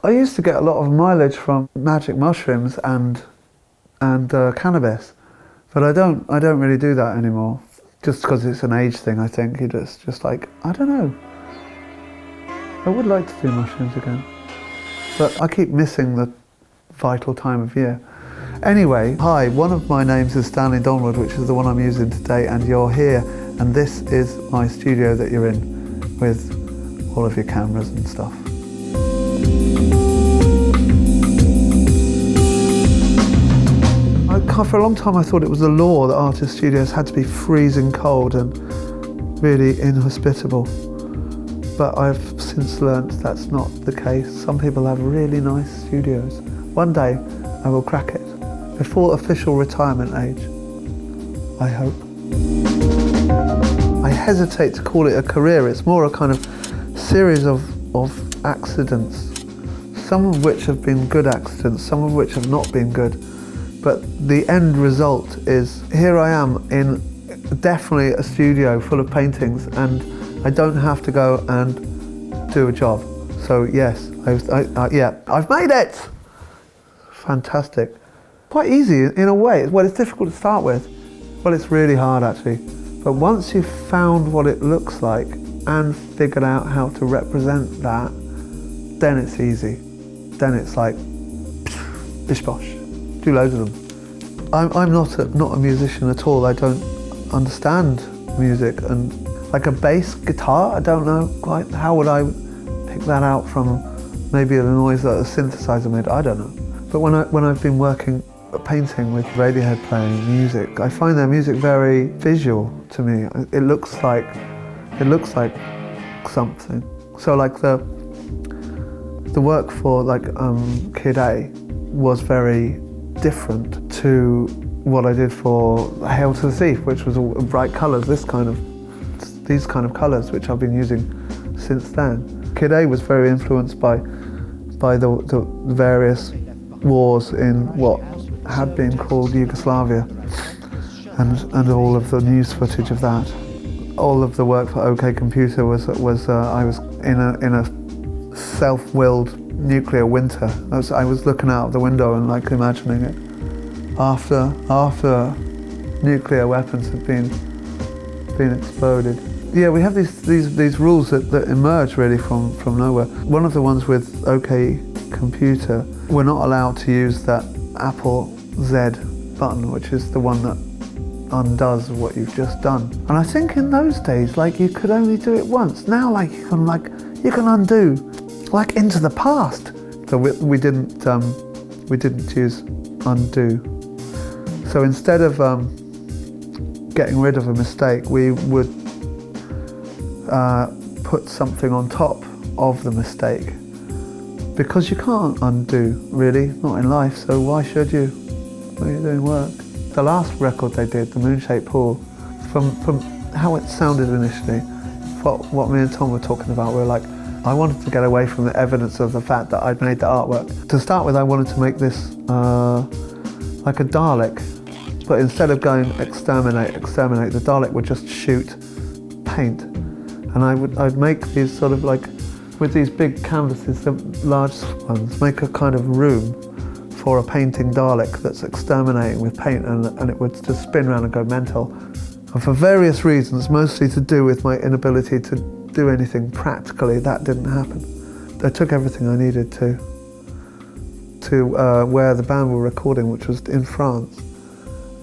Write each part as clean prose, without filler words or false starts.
I used to get a lot of mileage from magic mushrooms and cannabis, but I don't really do that anymore. Just because it's an age thing, I think. You just like, I don't know. I would like to do mushrooms again, but I keep missing the vital time of year. Anyway, hi, one of my names is Stanley Donwood, which is the one I'm using today, and you're here, and this is my studio that you're in with all of your cameras and stuff. For a long time I thought it was the law that artist studios had to be freezing cold and really inhospitable. But I've since learnt that's not the case. Some people have really nice studios. One day I will crack it, before official retirement age, I hope. I hesitate to call it a career. It's more a kind of series of accidents, some of which have been good accidents, some of which have not been good. But the end result is, here I am in definitely a studio full of paintings, and I don't have to go and do a job. So yes, I've made it! Fantastic. Quite easy in a way. Well, it's difficult to start with. Well, it's really hard actually. But once you've found what it looks like and figured out how to represent that, then it's easy. Then it's like, bish bosh. Do loads of them. I'm not a musician at all. I don't understand music, and like a bass guitar, I don't know quite. How would I pick that out from maybe the noise that a synthesizer made? I don't know. But when I've been working painting with Radiohead playing music, I find their music very visual to me. It looks like something. So like the work for like Kid A was very different to what I did for Hail to the Thief, which was all bright colours, these kind of colours, which I've been using since then. Kid A was very influenced by the various wars in what had been called Yugoslavia, and all of the news footage of that. All of the work for OK Computer was I was in a self-willed nuclear winter. I was looking out of the window and like imagining it after nuclear weapons had been exploded. Yeah, we have these rules that emerge really from nowhere. One of the ones with OK Computer, we're not allowed to use that Apple Z button, which is the one that undoes what you've just done. And I think in those days, like, you could only do it once. Now, like, you can undo, like, into the past. So we didn't use undo. So instead of getting rid of a mistake, we would put something on top of the mistake, because you can't undo, really, not in life. So why should you when you're doing work? The last record they did, the Moon-Shaped Pool, from how it sounded initially, what me and Tom were talking about, we were like, I wanted to get away from the evidence of the fact that I'd made the artwork. To start with, I wanted to make this like a Dalek, but instead of going exterminate, the Dalek would just shoot paint. And I'd make these sort of like, with these big canvases, the large ones, make a kind of room for a painting Dalek that's exterminating with paint, and it would just spin around and go mental. And for various reasons, mostly to do with my inability to do anything practically, that didn't happen. I took everything I needed to where the band were recording, which was in France,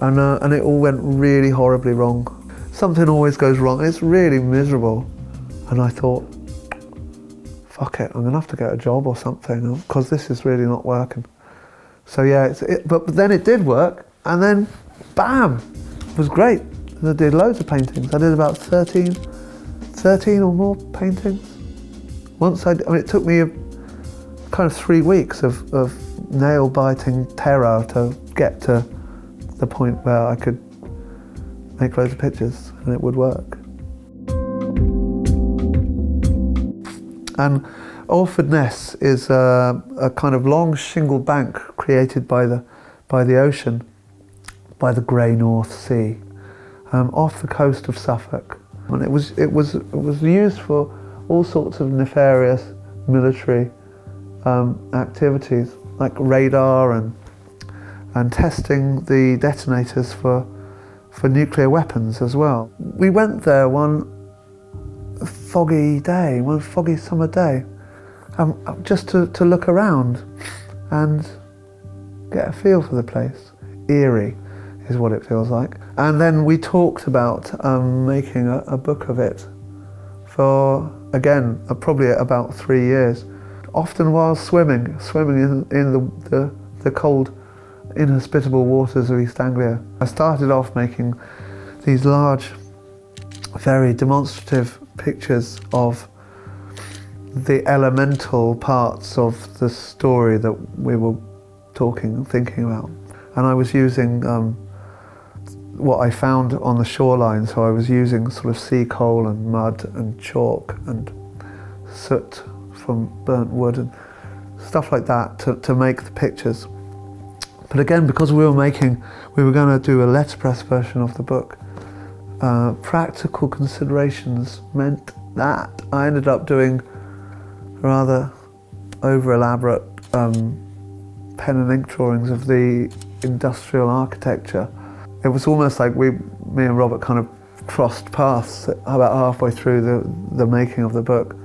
and it all went really horribly wrong. Something always goes wrong. It's really miserable, and I thought, fuck it, I'm gonna have to get a job or something, because this is really not working. So yeah, but then it did work, and then bam, it was great. And I did loads of paintings. I did about 13 or more paintings. It took me kind of 3 weeks of nail-biting terror to get to the point where I could make loads of pictures and it would work. And Orford Ness is a kind of long shingle bank created by the ocean, by the grey North Sea, off the coast of Suffolk. And it was used for all sorts of nefarious military activities like radar and testing the detonators for nuclear weapons as well. We went there one foggy summer day, just to look around and get a feel for the place. Eerie is what it feels like. And then we talked about making a book of it for, again, probably about 3 years. Often while swimming in the cold, inhospitable waters of East Anglia. I started off making these large, very demonstrative pictures of the elemental parts of the story that we were thinking about. And I was using what I found on the shoreline, so I was using sort of sea coal and mud and chalk and soot from burnt wood and stuff like that to make the pictures. But again, because we were going to do a letterpress version of the book, practical considerations meant that I ended up doing rather over-elaborate pen and ink drawings of the industrial architecture. It was almost like me and Robert kind of crossed paths about halfway through the making of the book.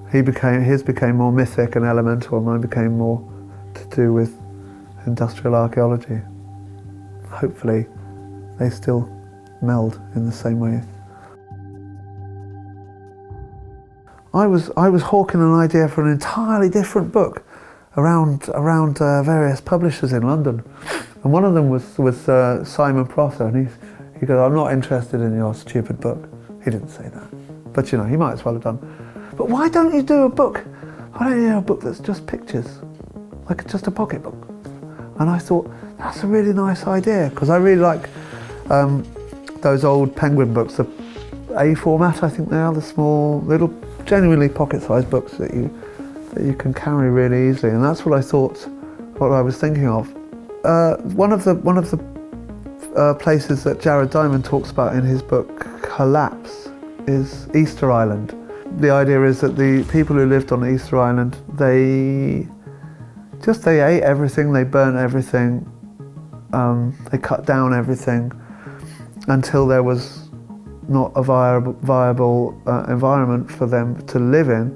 His became more mythic and elemental, and mine became more to do with industrial archaeology. Hopefully they still meld in the same way. I was hawking an idea for an entirely different book around various publishers in London, and one of them was Simon Prosser, and he goes, "I'm not interested in your stupid book." He didn't say that, but you know, he might as well have done. "But why don't you do a book? Why don't you do a book that's just pictures, like just a pocket book?" And I thought, that's a really nice idea, because I really like those old Penguin books, the A format, I think they are, the small, little, genuinely pocket-sized books that you can carry really easily. And that's what I thought, what I was thinking of. One of the places that Jared Diamond talks about in his book Collapse is Easter Island. The idea is that the people who lived on Easter Island, they ate everything, they burnt everything, they cut down everything until there was not a viable environment for them to live in.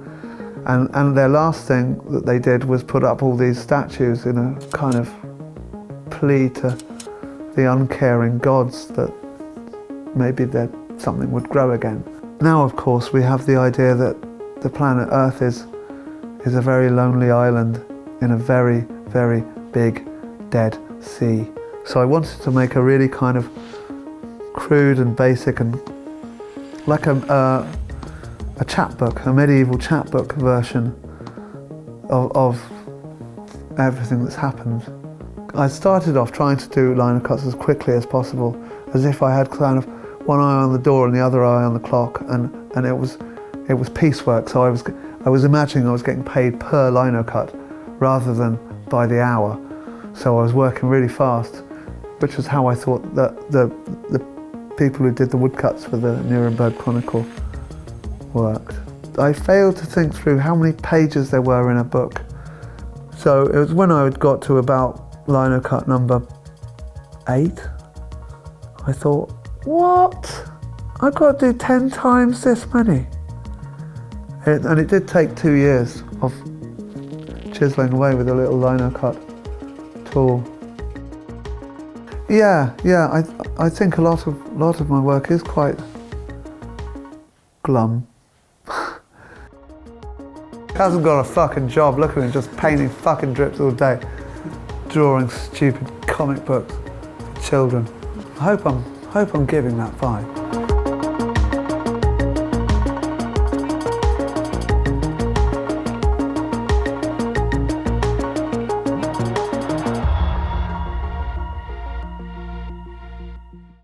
And their last thing that they did was put up all these statues in a kind of plea to the uncaring gods that maybe something would grow again. Now, of course, we have the idea that the planet Earth is a very lonely island in a very, very big dead sea. So I wanted to make a really kind of crude and basic and like a chapbook, a medieval chapbook version of everything that's happened. I started off trying to do lino-cuts as quickly as possible, as if I had kind of one eye on the door and the other eye on the clock, and it was piecework. So I was imagining I was getting paid per lino-cut rather than by the hour. So I was working really fast, which was how I thought that the people who did the woodcuts for the Nuremberg Chronicle worked. I failed to think through how many pages there were in a book. So it was when I got to about lino-cut number 8, I thought, what? I've got to do 10 times this many. And it did take 2 years of chiseling away with a little lino-cut tool. Yeah, I think a lot of my work is quite glum. Hasn't got a fucking job. Look at him just painting fucking drips all day, drawing stupid comic books for children. I hope I'm giving that vibe.